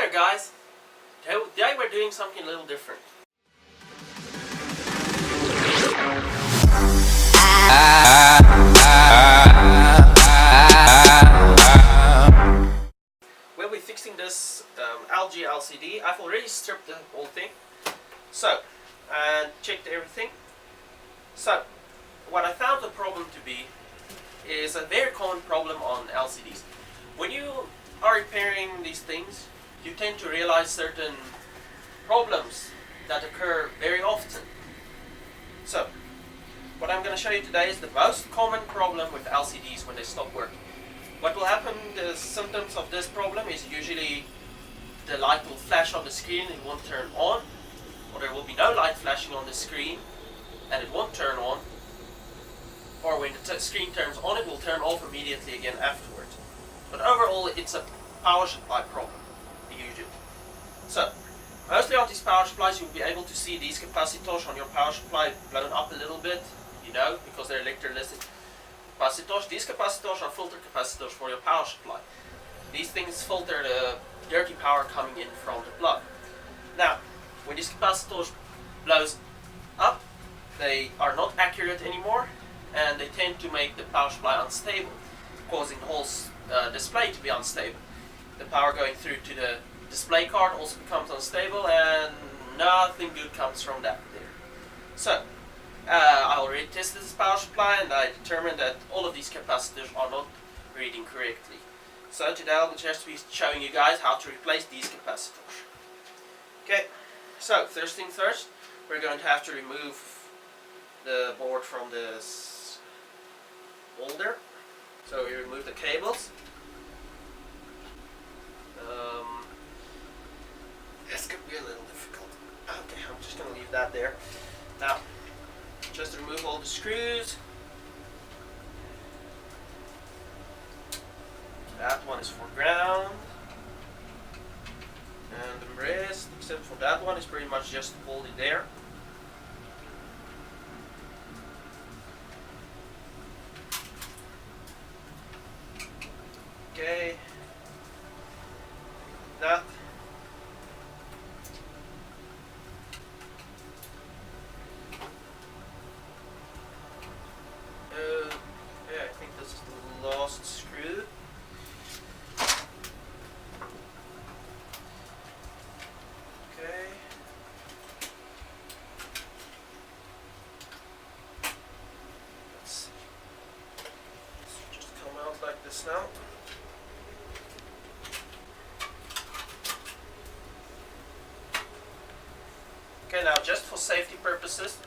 there guys! Today we're doing something a little different. We'll be fixing this LG LCD. I've already stripped the whole thing. And checked everything. So, what I found the problem to be is a very common problem on LCDs. When you are repairing these things, you tend to realize certain problems that occur very often. So, what I'm going to show you today is the most common problem with LCDs when they stop working. What will happen, the symptoms of this problem is usually the light will flash on the screen and it won't turn on, or there will be no light flashing on the screen and it won't turn on, or when the screen turns on it will turn off immediately again afterwards. But overall it's a power supply problem, usually. So, mostly on these power supplies you'll be able to see these capacitors on your power supply blown up a little bit, because they're electrolytic capacitors. These capacitors are filter capacitors for your power supply. These things filter the dirty power coming in from the plug. Now, when these capacitors blows up, they are not accurate anymore and they tend to make the power supply unstable, causing the whole display to be unstable. The power going through to the display card also becomes unstable and nothing good comes from that there. So, I already tested this power supply and I determined that all of these capacitors are not reading correctly. So today I'll just be showing you guys how to replace these capacitors. Okay, so first thing first, we're going to have to remove the board from this holder. So we remove the cables. This could be a little difficult. Okay, I'm just going to leave that there. Now, just remove all the screws. That one is for ground. And the rest, except for that one, is pretty much just to hold it there. Okay. That. Yeah, I think this is the last screw. Okay. Let's see. This just come out like this now. Okay, now just for safety purposes,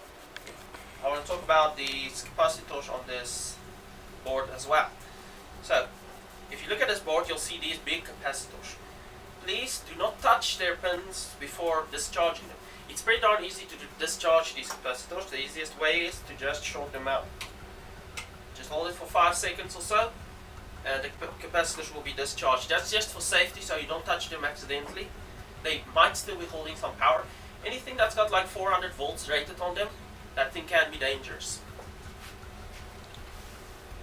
I want to talk about these capacitors on this board as well. So, if you look at this board, you'll see these big capacitors. Please do not touch their pins before discharging them. It's pretty darn easy to discharge these capacitors. The easiest way is to just short them out. Just hold it for 5 seconds or so, and the capacitors will be discharged. That's just for safety, so you don't touch them accidentally. They might still be holding some power. Anything that's got like 400 volts rated on them, that thing can be dangerous.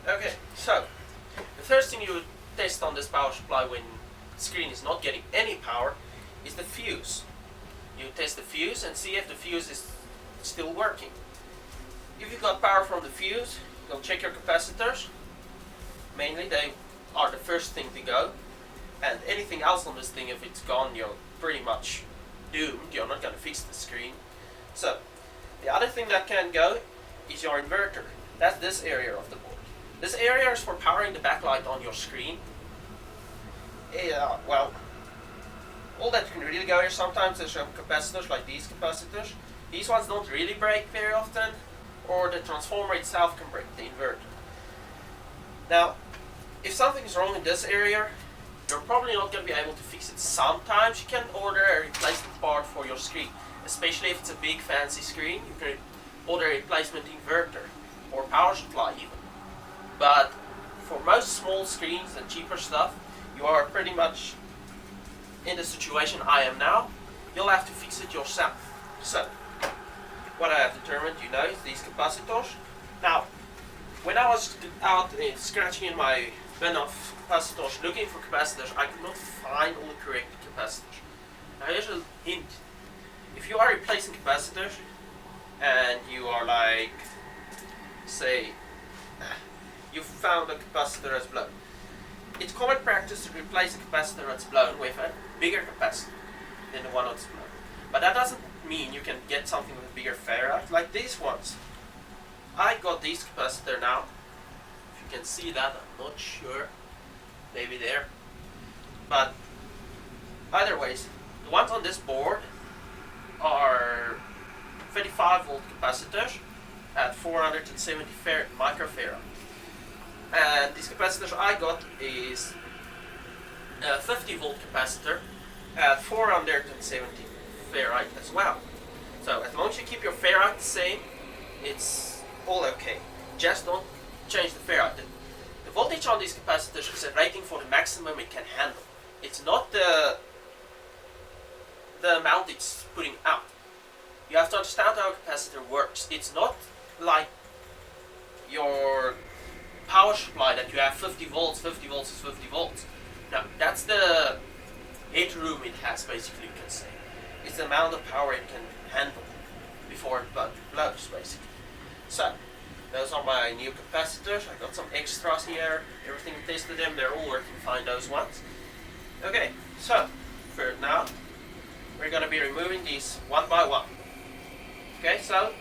Okay, so the first thing you would test on this power supply when the screen is not getting any power is the fuse. You test the fuse and see if the fuse is still working. If you've got power from the fuse, you'll check your capacitors. Mainly they are the first thing to go, and anything else on this thing, if it's gone, you're pretty much doomed. You're not going to fix the screen. So the other thing that can go is your inverter. That's this area of the board. This area is for powering the backlight on your screen. Well, all that can really go here. Sometimes there's some capacitors like these capacitors. These ones don't really break very often, or the transformer itself can break, the inverter. Now, if something's wrong in this area, you're probably not going to be able to fix it. Sometimes you can order a replacement part for your screen, especially if it's a big fancy screen. You can order a replacement inverter or power supply even. But for most small screens and cheaper stuff, you are pretty much in the situation I am now. You'll have to fix it yourself. So, what I have determined, is these capacitors. Now, when I was out scratching in my bin of capacitors, looking for capacitors, I could not find all the correct capacitors. here's a hint. If you are replacing capacitors and you are like, say, you found a capacitor that's blown. It's common practice to replace a capacitor that's blown with a bigger capacitor than the one that's blown. But that doesn't mean you can get something with a bigger ferrite, like these ones. I got these capacitor now. If you can see that, I'm not sure. Maybe there. But either ways, the ones on this board are 35 volt capacitors at 470 microfarad. And these capacitors I got is a 50 volt capacitor at 470 ferrite as well. So as long as you keep your ferrite the same, it's all okay. Just don't change the ferrite. The voltage on these capacitors is a rating for the maximum it can handle. It's not the amount it's putting out. You have to understand how a capacitor works. It's not like your power supply that you have 50 volts, 50 volts is 50 volts. No, that's the headroom it has, basically, you can say. It's the amount of power it can handle before it blows, basically. So, those are my new capacitors. I got some extras here. Everything tested them, they're all working fine, those ones. Okay, so, for now, we're going to be removing these one by one. Okay, so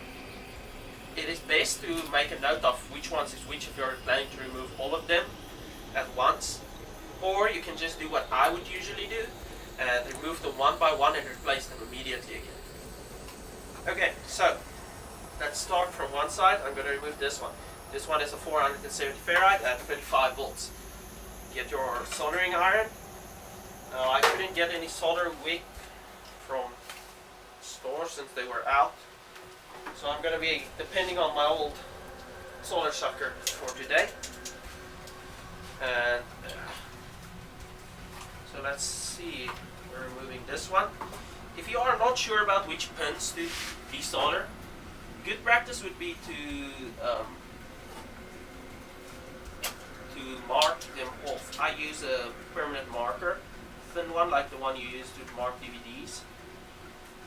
it is best to make a note of which ones is which if you're planning to remove all of them at once. Or you can just do what I would usually do and remove them one by one and replace them immediately again. Okay, so let's start from one side. I'm going to remove this one. This one is a 470 ferrite at 25 volts. Get your soldering iron. I couldn't get any solder wick from store since they were out. So I'm going to be depending on my old solder sucker for today. And so let's see, we're removing this one. If you are not sure about which pins to desolder, good practice would be to mark them off. I use a permanent marker, thin one like the one you use to mark DVDs,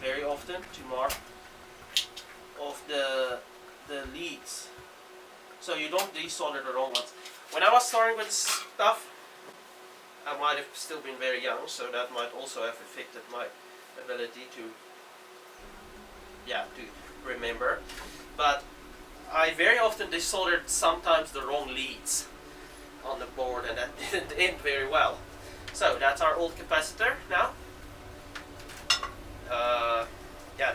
very often to mark off the leads, so you don't desolder the wrong ones. When I was starting with stuff, I might have still been very young, so that might also have affected my ability to remember. But I very often desoldered sometimes the wrong leads on the board, and that didn't end very well. So that's our old capacitor now.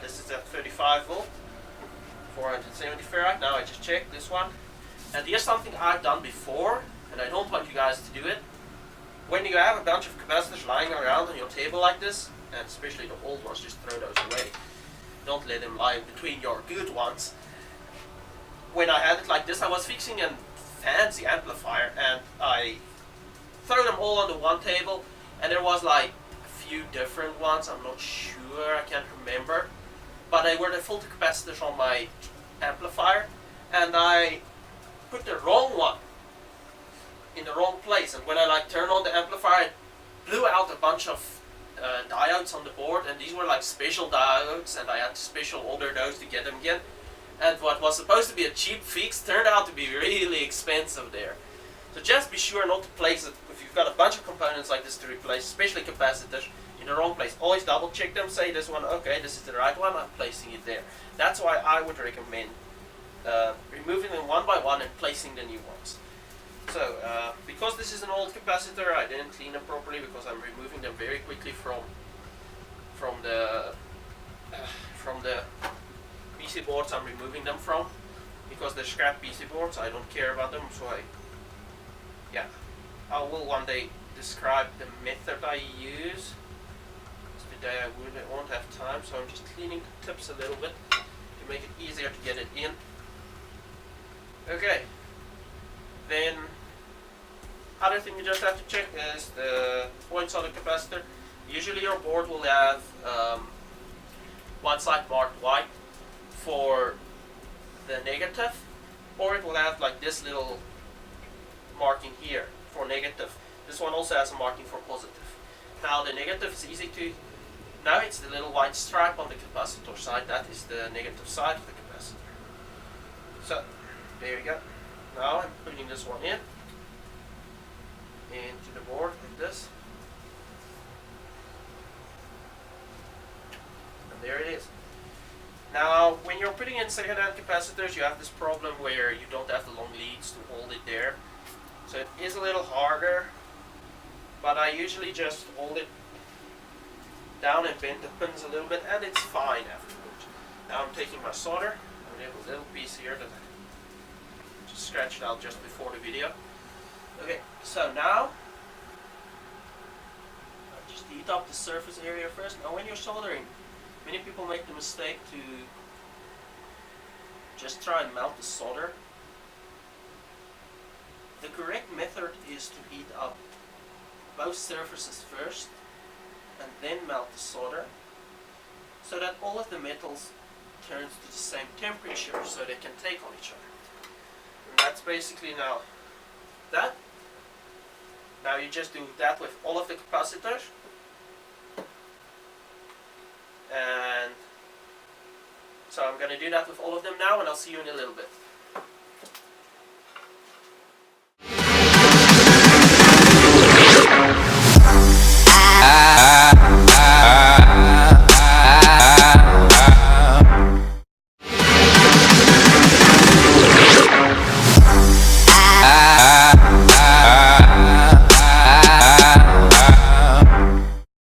This is at 35 volt, 470 ferrite. Now I just checked this one. And here's something I've done before, and I don't want you guys to do it. When you have a bunch of capacitors lying around on your table like this, and especially the old ones, just throw those away. Don't let them lie between your good ones. When I had it like this, I was fixing a fancy amplifier, and I threw them all onto one table, and there was like a few different ones. I'm not sure, I can't remember, but they were the full capacitors on my amplifier, and I put the wrong one in the wrong place, and when I turned on the amplifier, it blew out a bunch of diodes on the board, and these were like special diodes, and I had to special order those to get them again. And what was supposed to be a cheap fix turned out to be really expensive there. So just be sure not to place it, if you've got a bunch of components like this to replace, especially capacitors, in the wrong place. Always double check them, say this one, okay, this is the right one, I'm placing it there. That's why I would recommend removing them one by one and placing the new ones. So, because this is an old capacitor, I didn't clean them properly because I'm removing them very quickly from the PC boards I'm removing them from, because they're scrap PC boards. I don't care about them, so I will one day describe the method I use. Today I won't have time, so I'm just cleaning the tips a little bit to make it easier to get it in. Okay, then other thing you just have to check is the points on the capacitor. Usually your board will have one side marked white for the negative, or it will have like this little marking here for negative. This one also has a marking for positive. Now the negative is easy to now it's the little white stripe on the capacitor side, that is the negative side of the capacitor. So, there you go. Now I'm putting this one into the board like this. And there it is. Now, when you're putting in second-hand capacitors, you have this problem where you don't have the long leads to hold it there. So it is a little harder, but I usually just hold it down and bend the pins a little bit, and it's fine afterwards. Now I'm taking my solder. I have a little piece here that I just scratched out just before the video. Okay, so now I just heat up the surface area first. Now when you're soldering, many people make the mistake to just try and melt the solder. The correct method is to heat up both surfaces first and then melt the solder, so that all of the metals turns to the same temperature so they can take on each other. And that's basically now that. Now you just do that with all of the capacitors. And so I'm going to do that with all of them now, and I'll see you in a little bit.